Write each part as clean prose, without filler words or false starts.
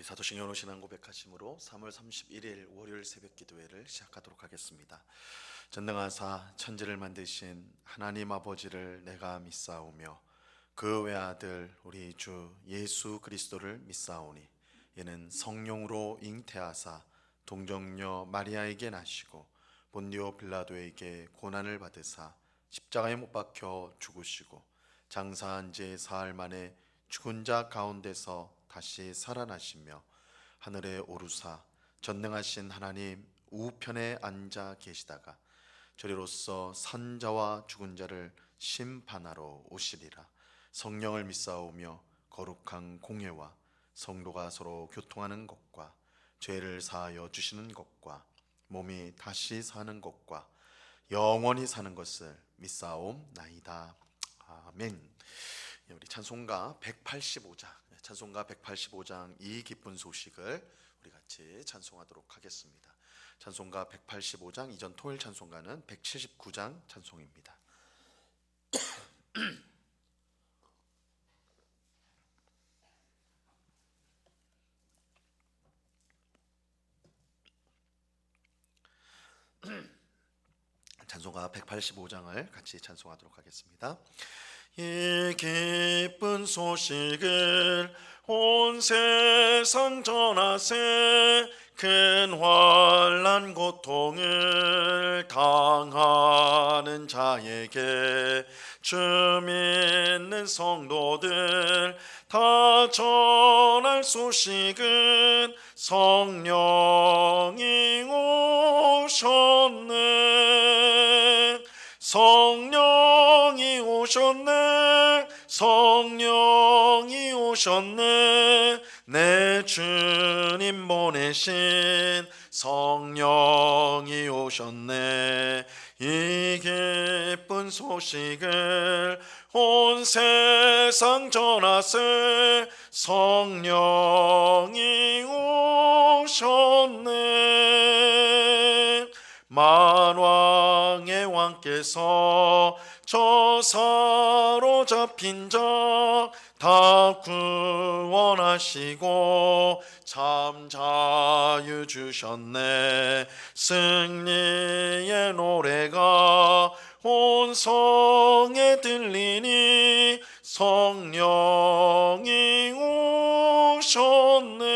사도신경 오신앙 고백하심으로 3월 31일 월요일 새벽 기도회를 시작하도록 하겠습니다. 전능하사 천지를 만드신 하나님 아버지를 내가 믿사오며 그 외아들 우리 주 예수 그리스도를 믿사오니 이는 성령으로 잉태하사 동정녀 마리아에게 나시고 본디오 빌라도에게 고난을 받으사 십자가에 못 박혀 죽으시고 장사한 지 사흘 만에 죽은 자 가운데서 다시 살아나시며 하늘에 오르사 전능하신 하나님 우편에 앉아 계시다가 저리로서 산자와 죽은 자를 심판하러 오시리라. 성령을 믿사오며 거룩한 공예와 성도가 서로 교통하는 것과 죄를 사하여 주시는 것과 몸이 다시 사는 것과 영원히 사는 것을 믿사옵나이다. 아멘. 우리 찬송가 185장 이 기쁜 소식을 우리 같이 찬송하도록 하겠습니다. 찬송가 185장, 이전 토요일 찬송가는 179장 찬송입니다. 찬송가 185장을 같이 찬송하도록 하겠습니다. 이 기쁜 소식을 온 세상 전하세 큰 환난 고통을 당하는 자에게 주 믿는 성도들 다 전할 소식은 성령이 오셨네. 성령이 오셨네. 성령이 오셨네. 내 주님 보내신 성령이 오셨네. 이 기쁜 소식을 온 세상 전하세 성령이 오셨네. 만왕의 왕께서 저 사로잡힌 자 다 구원하시고 참 자유 주셨네. 승리의 노래가 온 성에 들리니 성령이 오셨네.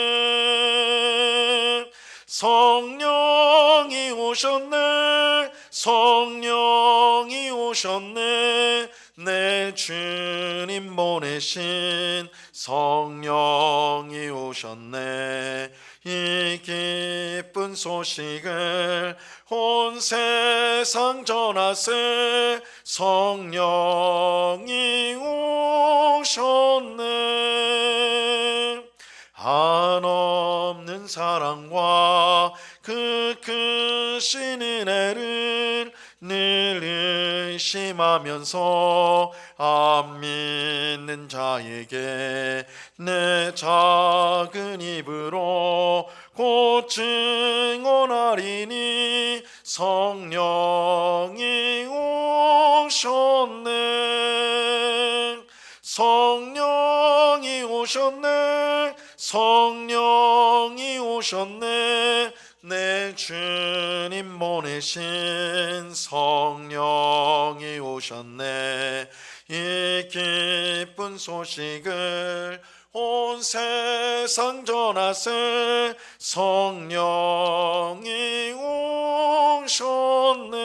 성령이 오셨네. 성령이 오셨네. 내 주님 보내신 성령이 오셨네. 이 기쁜 소식을 온 세상 전하세 성령이 오셨네. 한없는 사랑과 그 크신 은혜를 늘 의심하면서 안 믿는 자에게 내 작은 입으로 곧 증언하리니 성령이 오셨네. 성령이 오셨네. 성령이 오셨네. 내 주님 보내신 성령이 오셨네. 이 기쁜 소식을 온 세상 전하세 성령이 오셨네.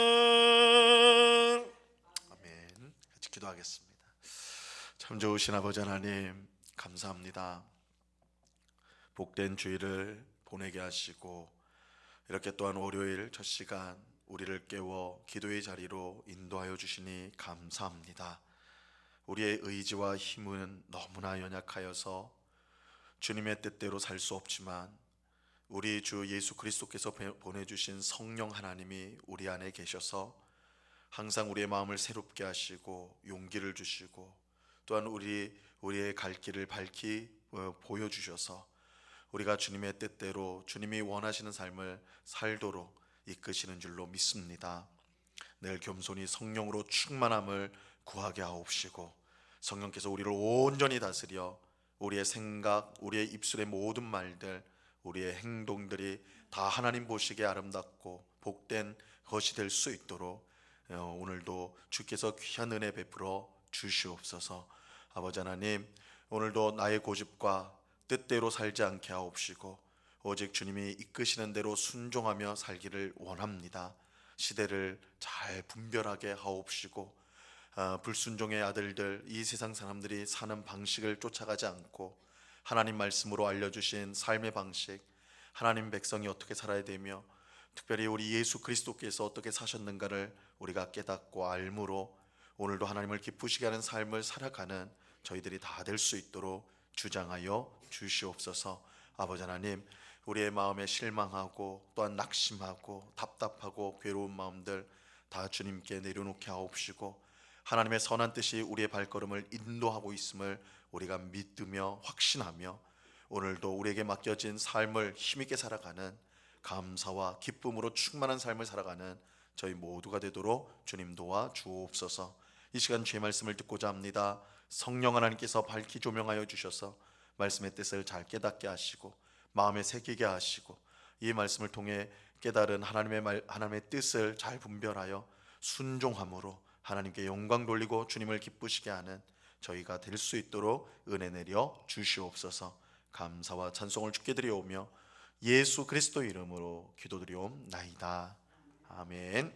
아멘. 같이 기도하겠습니다. 참 좋으신 아버지 하나님 감사합니다. 복된 주일을 보내게 하시고 이렇게 또한 월요일 첫 시간 우리를 깨워 기도의 자리로 인도하여 주시니 감사합니다. 우리의 의지와 힘은 너무나 연약하여서 주님의 뜻대로 살 수 없지만 우리 주 예수 그리스도께서 보내주신 성령 하나님이 우리 안에 계셔서 항상 우리의 마음을 새롭게 하시고 용기를 주시고 또한 우리의 갈 길을 밝히 보여주셔서 우리가 주님의 뜻대로 주님이 원하시는 삶을 살도록 이끄시는 줄로 믿습니다. 늘 겸손히 성령으로 충만함을 구하게 하옵시고 성령께서 우리를 온전히 다스려 우리의 생각, 우리의 입술의 모든 말들, 우리의 행동들이 다 하나님 보시기에 아름답고 복된 것이 될 수 있도록 오늘도 주께서 귀한 은혜 베풀어 주시옵소서. 아버지 하나님, 오늘도 나의 고집과 뜻대로 살지 않게 하옵시고 오직 주님이 이끄시는 대로 순종하며 살기를 원합니다. 시대를 잘 분별하게 하옵시고 불순종의 아들들, 이 세상 사람들이 사는 방식을 쫓아가지 않고 하나님 말씀으로 알려주신 삶의 방식, 하나님 백성이 어떻게 살아야 되며 특별히 우리 예수 그리스도께서 어떻게 사셨는가를 우리가 깨닫고 알므로 오늘도 하나님을 기쁘시게 하는 삶을 살아가는 저희들이 다 될 수 있도록 주장하여 주시옵소서. 아버지 하나님, 우리의 마음에 실망하고 또한 낙심하고 답답하고 괴로운 마음들 다 주님께 내려놓게 하옵시고 하나님의 선한 뜻이 우리의 발걸음을 인도하고 있음을 우리가 믿으며 확신하며 오늘도 우리에게 맡겨진 삶을 힘있게 살아가는 감사와 기쁨으로 충만한 삶을 살아가는 저희 모두가 되도록 주님 도와 주옵소서. 이 시간 주의 말씀을 듣고자 합니다. 성령 하나님께서 밝히 조명하여 주셔서 말씀의 뜻을 잘 깨닫게 하시고 마음에 새기게 하시고 이 말씀을 통해 깨달은 하나님의 뜻을 잘 분별하여 순종함으로 하나님께 영광 돌리고 주님을 기쁘시게 하는 저희가 될 수 있도록 은혜 내려 주시옵소서. 감사와 찬송을 주께 드려오며 예수 그리스도 이름으로 기도드리옵나이다. 아멘.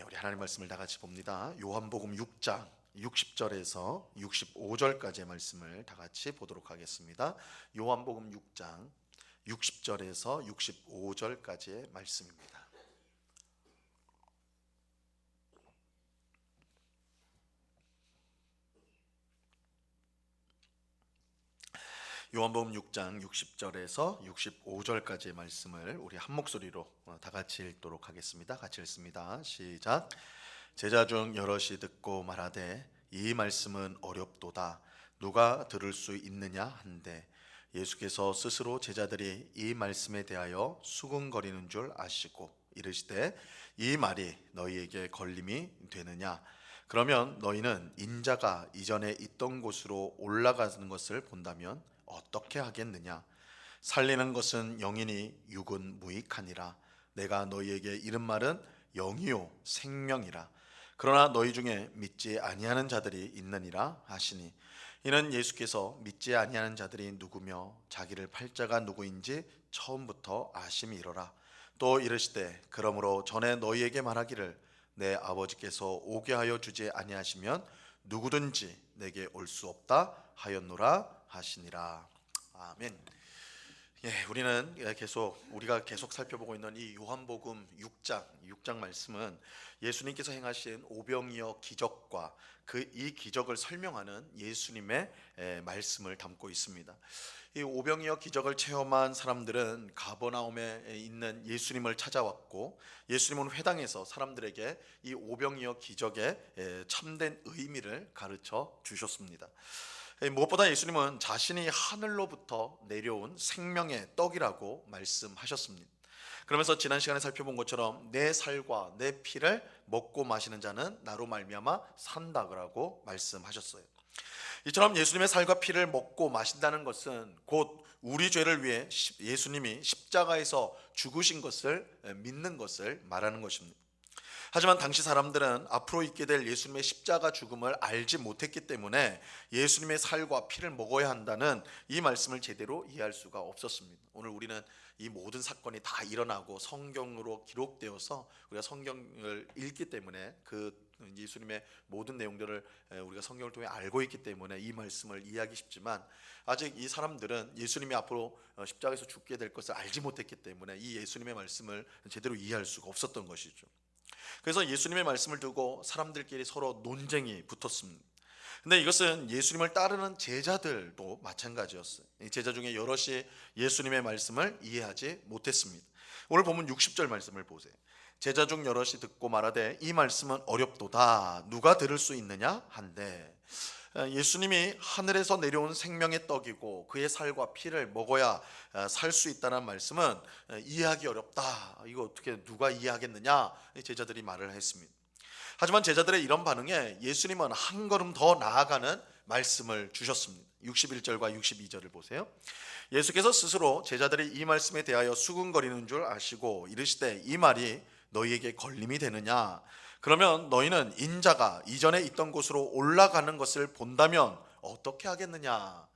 우리 하나님 말씀을 다 같이 봅니다. 요한복음 6장 60절에서 65절까지의 말씀을 다 같이 보도록 하겠습니다. 요한복음 6장 60절에서 65절까지의 말씀입니다. 요한복음 6장 60절에서 65절까지의 말씀을 우리 한 목소리로 다 같이 읽도록 하겠습니다. 같이 읽습니다. 시작. 제자 중 여럿이 듣고 말하되 이 말씀은 어렵도다. 누가 들을 수 있느냐 한데 예수께서 스스로 제자들이 이 말씀에 대하여 수군거리는 줄 아시고 이르시되 이 말이 너희에게 걸림이 되느냐. 그러면 너희는 인자가 이전에 있던 곳으로 올라가는 것을 본다면 어떻게 하겠느냐. 살리는 것은 영이니 육은 무익하니라. 내가 너희에게 이른 말은 영이요 생명이라. 그러나 너희 중에 믿지 아니하는 자들이 있느니라 하시니 이는 예수께서 믿지 아니하는 자들이 누구며 자기를 팔 자가 누구인지 처음부터 아심이로라. 또 이르시되 그러므로 전에 너희에게 말하기를 내 아버지께서 오게 하여 주지 아니하시면 누구든지 내게 올 수 없다 하였노라 하시니라. 아멘. 우리가 계속 살펴보고 있는 이 요한복음 6장 말씀은 예수님께서 행하신 오병이어 기적과 이 기적을 설명하는 예수님의 말씀을 담고 있습니다. 이 오병이어 기적을 체험한 사람들은 가버나움에 있는 예수님을 찾아왔고 예수님은 회당에서 사람들에게 이 오병이어 기적의 참된 의미를 가르쳐 주셨습니다. 무엇보다 예수님은 자신이 하늘로부터 내려온 생명의 떡이라고 말씀하셨습니다. 그러면서 지난 시간에 살펴본 것처럼 내 살과 내 피를 먹고 마시는 자는 나로 말미암아 산다고 말씀하셨어요. 이처럼 예수님의 살과 피를 먹고 마신다는 것은 곧 우리 죄를 위해 예수님이 십자가에서 죽으신 것을 믿는 것을 말하는 것입니다. 하지만 당시 사람들은 앞으로 있게 될 예수님의 십자가 죽음을 알지 못했기 때문에 예수님의 살과 피를 먹어야 한다는 이 말씀을 제대로 이해할 수가 없었습니다. 오늘 우리는 이 모든 사건이 다 일어나고 성경으로 기록되어서 우리가 성경을 읽기 때문에 그 예수님의 모든 내용들을 우리가 성경을 통해 알고 있기 때문에 이 말씀을 이해하기 쉽지만 아직 이 사람들은 예수님이 앞으로 십자가에서 죽게 될 것을 알지 못했기 때문에 이 예수님의 말씀을 제대로 이해할 수가 없었던 것이죠. 그래서 예수님의 말씀을 두고 사람들끼리 서로 논쟁이 붙었습니다. 근데 이것은 예수님을 따르는 제자들도 마찬가지였어요. 제자 중에 여럿이 예수님의 말씀을 이해하지 못했습니다. 오늘 보면 60절 말씀을 보세요. 제자 중 여럿이 듣고 말하되 이 말씀은 어렵도다. 누가 들을 수 있느냐 한데 예수님이 하늘에서 내려온 생명의 떡이고 그의 살과 피를 먹어야 살 수 있다는 말씀은 이해하기 어렵다. 이거 어떻게 누가 이해하겠느냐? 제자들이 말을 했습니다. 하지만 제자들의 이런 반응에 예수님은 한 걸음 더 나아가는 말씀을 주셨습니다. 61절과 62절을 보세요. 예수께서 스스로 제자들이 이 말씀에 대하여 수군거리는 줄 아시고 이르시되 이 말이 너희에게 걸림이 되느냐? 그러면 너희는 인자가 이전에 있던 곳으로 올라가는 것을 본다면 어떻게 하겠느냐?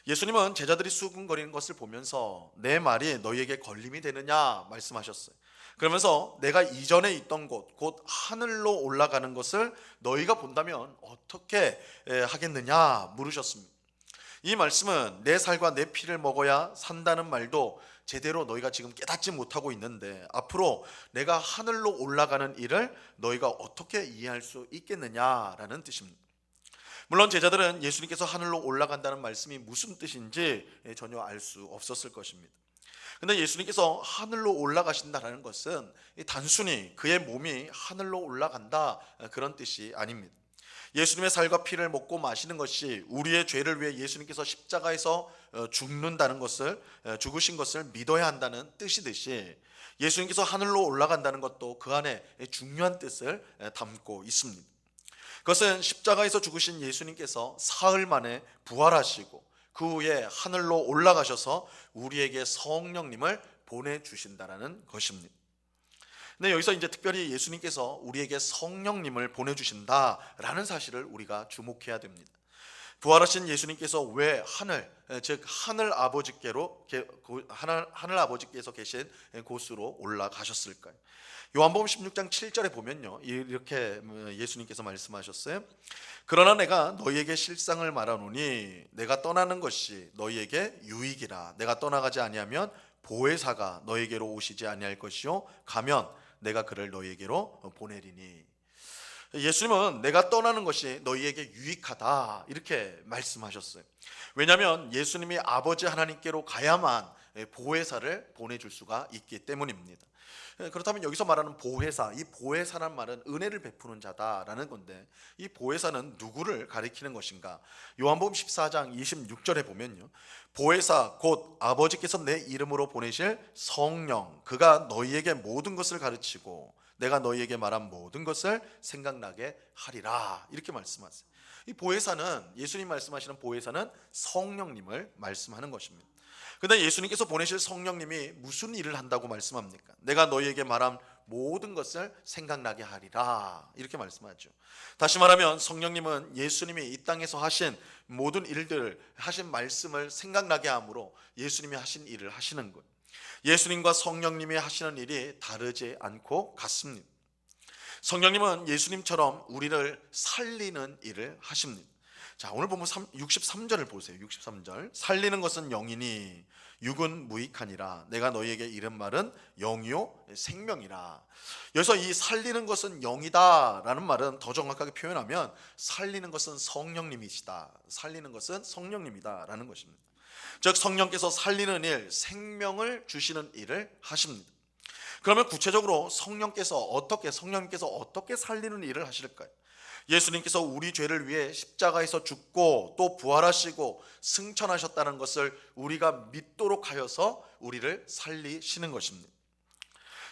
예수님은 제자들이 수군거리는 것을 보면서 내 말이 너희에게 걸림이 되느냐 말씀하셨어요. 그러면서 내가 이전에 있던 곳, 곧 하늘로 올라가는 것을 너희가 본다면 어떻게 하겠느냐 물으셨습니다. 이 말씀은 내 살과 내 피를 먹어야 산다는 말도 제대로 너희가 지금 깨닫지 못하고 있는데 앞으로 내가 하늘로 올라가는 일을 너희가 어떻게 이해할 수 있겠느냐라는 뜻입니다. 물론 제자들은 예수님께서 하늘로 올라간다는 말씀이 무슨 뜻인지 전혀 알 수 없었을 것입니다. 근데 예수님께서 하늘로 올라가신다라는 것은 단순히 그의 몸이 하늘로 올라간다 그런 뜻이 아닙니다. 예수님의 살과 피를 먹고 마시는 것이 우리의 죄를 위해 예수님께서 십자가에서 죽는다는 것을 죽으신 것을 믿어야 한다는 뜻이듯이 예수님께서 하늘로 올라간다는 것도 그 안에 중요한 뜻을 담고 있습니다. 그것은 십자가에서 죽으신 예수님께서 사흘 만에 부활하시고 그 후에 하늘로 올라가셔서 우리에게 성령님을 보내주신다라는 것입니다. 근데 여기서 이제 특별히 예수님께서 우리에게 성령님을 보내주신다라는 사실을 우리가 주목해야 됩니다. 부활하신 예수님께서 왜 즉 하늘 아버지께서 계신 곳으로 올라가셨을까요? 요한복음 16장 7절에 보면요 이렇게 예수님께서 말씀하셨어요. 그러나 내가 너희에게 실상을 말하노니 내가 떠나는 것이 너희에게 유익이라. 내가 떠나가지 아니하면 보혜사가 너희에게로 오시지 아니할 것이요 가면 내가 그를 너희에게로 보내리니. 예수님은 내가 떠나는 것이 너희에게 유익하다 이렇게 말씀하셨어요. 왜냐하면 예수님이 아버지 하나님께로 가야만 보혜사를 보내줄 수가 있기 때문입니다. 그렇다면 여기서 말하는 보혜사, 이 보혜사란 말은 은혜를 베푸는 자다라는 건데 이 보혜사는 누구를 가리키는 것인가? 요한복음 14장 26절에 보면요 보혜사 곧 아버지께서 내 이름으로 보내실 성령 그가 너희에게 모든 것을 가르치고 내가 너희에게 말한 모든 것을 생각나게 하리라 이렇게 말씀하세요. 이 보혜사는 예수님 말씀하시는 보혜사는 성령님을 말씀하는 것입니다. 그런데 예수님께서 보내실 성령님이 무슨 일을 한다고 말씀합니까? 내가 너희에게 말한 모든 것을 생각나게 하리라 이렇게 말씀하죠. 다시 말하면 성령님은 예수님이 이 땅에서 하신 모든 일들 하신 말씀을 생각나게 함으로 예수님이 하신 일을 하시는 거예요. 예수님과 성령님이 하시는 일이 다르지 않고 같습니다. 성령님은 예수님처럼 우리를 살리는 일을 하십니다. 자, 오늘 보면 63절을 보세요. 63절. 살리는 것은 영이니 육은 무익하니라. 내가 너희에게 이른 말은 영이요 생명이라. 여기서 이 살리는 것은 영이다라는 말은 더 정확하게 표현하면 살리는 것은 성령님이시다. 살리는 것은 성령님이다라는 것입니다. 즉 성령께서 살리는 일, 생명을 주시는 일을 하십니다. 그러면 구체적으로 성령님께서 어떻게 살리는 일을 하실까요? 예수님께서 우리 죄를 위해 십자가에서 죽고 또 부활하시고 승천하셨다는 것을 우리가 믿도록 하여서 우리를 살리시는 것입니다.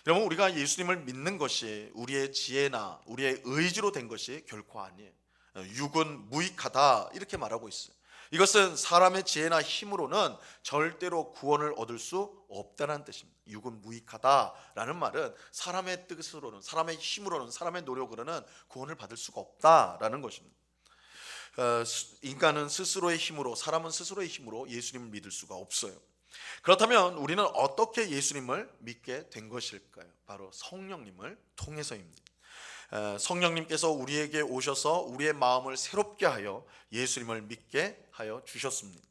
여러분 우리가 예수님을 믿는 것이 우리의 지혜나 우리의 의지로 된 것이 결코 아니에요. 육은 무익하다 이렇게 말하고 있어요. 이것은 사람의 지혜나 힘으로는 절대로 구원을 얻을 수 없다는 뜻입니다. 육은 무익하다라는 말은 사람의 뜻으로는 사람의 힘으로는 사람의 노력으로는 구원을 받을 수가 없다라는 것입니다. 인간은 스스로의 힘으로 사람은 스스로의 힘으로 예수님을 믿을 수가 없어요. 그렇다면 우리는 어떻게 예수님을 믿게 된 것일까요? 바로 성령님을 통해서입니다. 성령님께서 우리에게 오셔서 우리의 마음을 새롭게 하여 예수님을 믿게 하여 주셨습니다.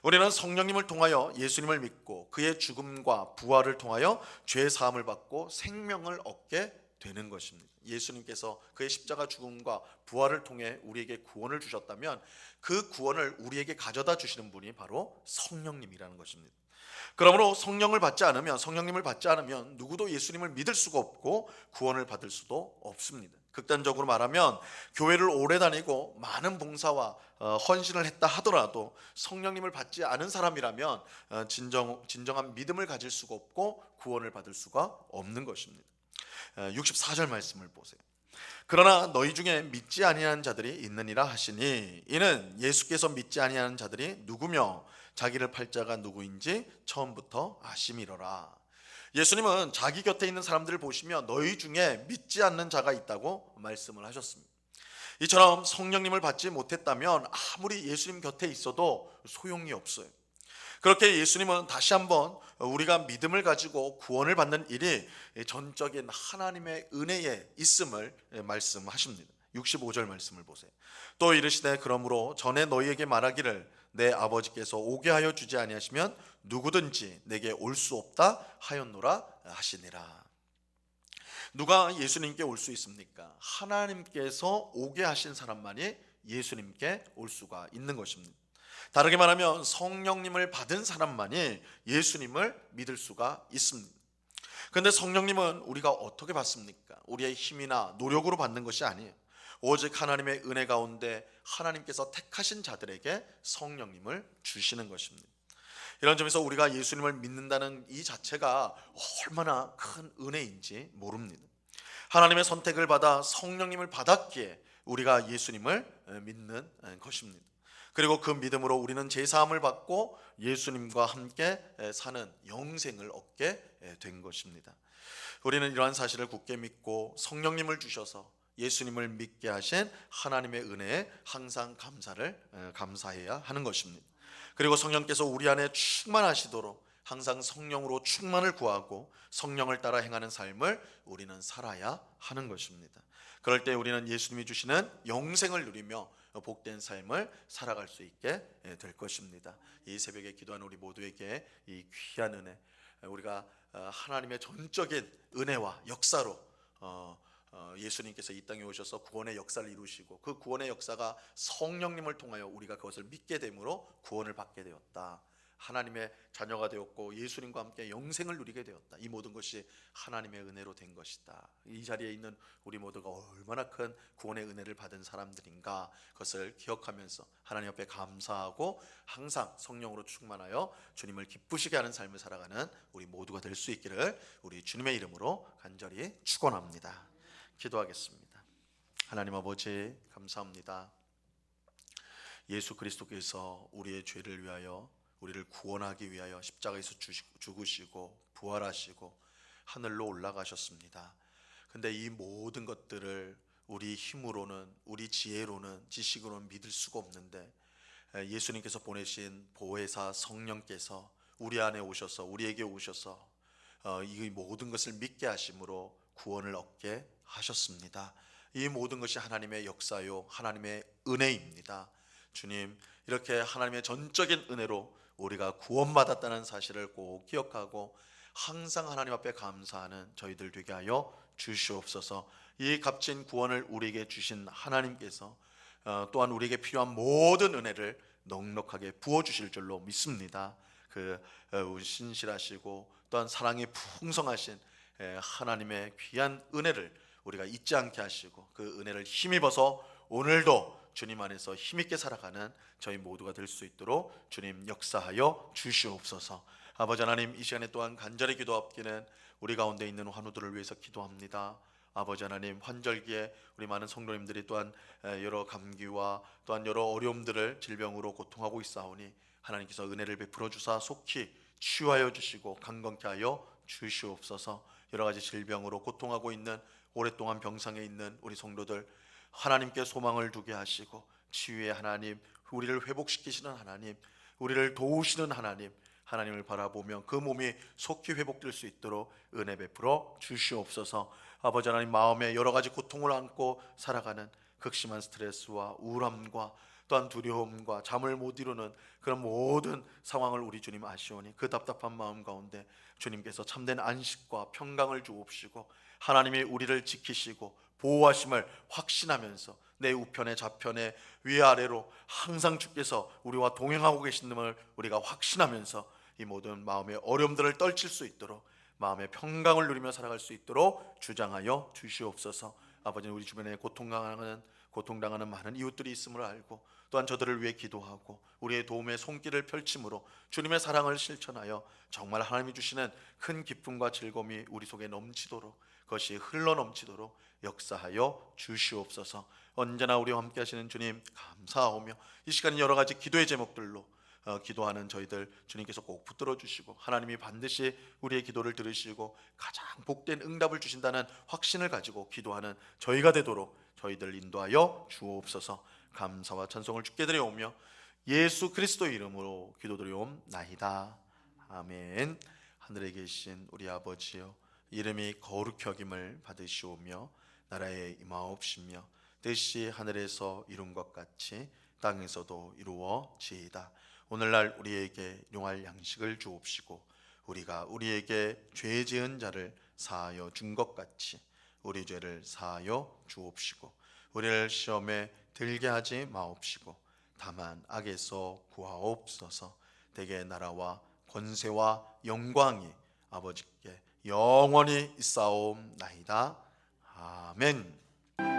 우리는 성령님을 통하여 예수님을 믿고 그의 죽음과 부활을 통하여 죄 사함을 받고 생명을 얻게 되는 것입니다. 예수님께서 그의 십자가 죽음과 부활을 통해 우리에게 구원을 주셨다면 그 구원을 우리에게 가져다 주시는 분이 바로 성령님이라는 것입니다. 그러므로 성령님을 받지 않으면 누구도 예수님을 믿을 수가 없고 구원을 받을 수도 없습니다. 극단적으로 말하면 교회를 오래 다니고 많은 봉사와 헌신을 했다 하더라도 성령님을 받지 않은 사람이라면 진정한 믿음을 가질 수가 없고 구원을 받을 수가 없는 것입니다. 64절 말씀을 보세요. 그러나 너희 중에 믿지 아니하는 자들이 있느니라 하시니, 이는 예수께서 믿지 아니하는 자들이 누구며 자기를 팔 자가 누구인지 처음부터 아심이로라. 예수님은 자기 곁에 있는 사람들을 보시며 너희 중에 믿지 않는 자가 있다고 말씀을 하셨습니다. 이처럼 성령님을 받지 못했다면 아무리 예수님 곁에 있어도 소용이 없어요. 그렇게 예수님은 다시 한번 우리가 믿음을 가지고 구원을 받는 일이 전적인 하나님의 은혜에 있음을 말씀하십니다. 65절 말씀을 보세요. 또 이르시되 그러므로 전에 너희에게 말하기를 내 아버지께서 오게 하여 주지 아니하시면 누구든지 내게 올 수 없다 하였노라 하시니라. 누가 예수님께 올 수 있습니까? 하나님께서 오게 하신 사람만이 예수님께 올 수가 있는 것입니다. 다르게 말하면 성령님을 받은 사람만이 예수님을 믿을 수가 있습니다. 그런데 성령님은 우리가 어떻게 받습니까? 우리의 힘이나 노력으로 받는 것이 아니에요. 오직 하나님의 은혜 가운데 하나님께서 택하신 자들에게 성령님을 주시는 것입니다. 이런 점에서 우리가 예수님을 믿는다는 이 자체가 얼마나 큰 은혜인지 모릅니다. 하나님의 선택을 받아 성령님을 받았기에 우리가 예수님을 믿는 것입니다. 그리고 그 믿음으로 우리는 제사함을 받고 예수님과 함께 사는 영생을 얻게 된 것입니다. 우리는 이러한 사실을 굳게 믿고 성령님을 주셔서 예수님을 믿게 하신 하나님의 은혜에 항상 감사해야 하는 것입니다. 그리고 성령께서 우리 안에 충만하시도록 항상 성령으로 충만을 구하고 성령을 따라 행하는 삶을 우리는 살아야 하는 것입니다. 그럴 때 우리는 예수님이 주시는 영생을 누리며 복된 삶을 살아갈 수 있게 될 것입니다. 이 새벽에 기도하는 우리 모두에게 이 귀한 은혜, 우리가 하나님의 전적인 은혜와 역사로 예수님께서 이 땅에 오셔서 구원의 역사를 이루시고 그 구원의 역사가 성령님을 통하여 우리가 그것을 믿게 됨으로 구원을 받게 되었다. 하나님의 자녀가 되었고 예수님과 함께 영생을 누리게 되었다. 이 모든 것이 하나님의 은혜로 된 것이다. 이 자리에 있는 우리 모두가 얼마나 큰 구원의 은혜를 받은 사람들인가, 그것을 기억하면서 하나님 앞에 감사하고 항상 성령으로 충만하여 주님을 기쁘시게 하는 삶을 살아가는 우리 모두가 될 수 있기를 우리 주님의 이름으로 간절히 축원합니다. 기도하겠습니다. 하나님 아버지, 감사합니다. 예수 그리스도께서 우리의 죄를 위하여 우리를 구원하기 위하여 십자가에서 죽으시고 부활하시고 하늘로 올라가셨습니다. 근데 이 모든 것들을 우리 힘으로는, 우리 지혜로는, 지식으로는 믿을 수가 없는데 예수님께서 보내신 보혜사 성령께서 우리 안에 오셔서 우리에게 오셔서 이 모든 것을 믿게 하심으로 구원을 얻게 하셨습니다. 이 모든 것이 하나님의 역사요, 하나님의 은혜입니다. 주님, 이렇게 하나님의 전적인 은혜로 우리가 구원받았다는 사실을 꼭 기억하고 항상 하나님 앞에 감사하는 저희들 되게 하여 주시옵소서. 이 값진 구원을 우리에게 주신 하나님께서 또한 우리에게 필요한 모든 은혜를 넉넉하게 부어주실 줄로 믿습니다. 그 신실하시고 또한 사랑이 풍성하신 하나님의 귀한 은혜를 우리가 잊지 않게 하시고 그 은혜를 힘입어서 오늘도 주님 안에서 힘있게 살아가는 저희 모두가 될 수 있도록 주님 역사하여 주시옵소서. 아버지 하나님, 이 시간에 또한 간절히 기도합기는 우리 가운데 있는 환우들을 위해서 기도합니다. 아버지 하나님, 환절기에 우리 많은 성도님들이 또한 여러 감기와 또한 여러 어려움들을 질병으로 고통하고 있사오니 하나님께서 은혜를 베풀어 주사 속히 치유하여 주시고 강건케 하여 주시옵소서. 여러 가지 질병으로 고통하고 있는, 오랫동안 병상에 있는 우리 성도들 하나님께 소망을 두게 하시고 치유의 하나님, 우리를 회복시키시는 하나님, 우리를 도우시는 하나님, 하나님을 바라보며 그 몸이 속히 회복될 수 있도록 은혜 베풀어 주시옵소서. 아버지 하나님, 마음에 여러 가지 고통을 안고 살아가는 극심한 스트레스와 우울함과 또한 두려움과 잠을 못 이루는 그런 모든 상황을 우리 주님 아시오니 그 답답한 마음 가운데 주님께서 참된 안식과 평강을 주옵시고 하나님이 우리를 지키시고 보호하심을 확신하면서 내 우편에 좌편에 위아래로 항상 주께서 우리와 동행하고 계신음을 우리가 확신하면서 이 모든 마음의 어려움들을 떨칠 수 있도록 마음의 평강을 누리며 살아갈 수 있도록 주장하여 주시옵소서. 아버지, 우리 주변에 고통당하는 고통당하는 많은 이웃들이 있음을 알고 또한 저들을 위해 기도하고 우리의 도움의 손길을 펼침으로 주님의 사랑을 실천하여 정말 하나님이 주시는 큰 기쁨과 즐거움이 우리 속에 넘치도록, 그것이 흘러넘치도록 역사하여 주시옵소서. 언제나 우리와 함께 하시는 주님 감사하오며, 이 시간은 여러 가지 기도의 제목들로 기도하는 저희들 주님께서 꼭 붙들어 주시고 하나님이 반드시 우리의 기도를 들으시고 가장 복된 응답을 주신다는 확신을 가지고 기도하는 저희가 되도록 저희들 인도하여 주옵소서. 감사와 찬송을 주께 드려오며 예수 그리스도의 이름으로 기도드리옵나이다. 아멘. 하늘에 계신 우리 아버지여, 이름이 거룩히 여김을 받으시오며 나라에 임하옵시며 뜻이 하늘에서 이룬 것 같이 땅에서도 이루어지이다. 오늘날 우리에게 용할 양식을 주옵시고 우리가 우리에게 죄 지은 자를 사하여 준 것 같이 우리 죄를 사하여 주옵시고 우리를 시험에 들게 하지 마옵시고 다만 악에서 구하옵소서. 대개 나라와 권세와 영광이 아버지께 영원히 있사옵나이다. 아멘.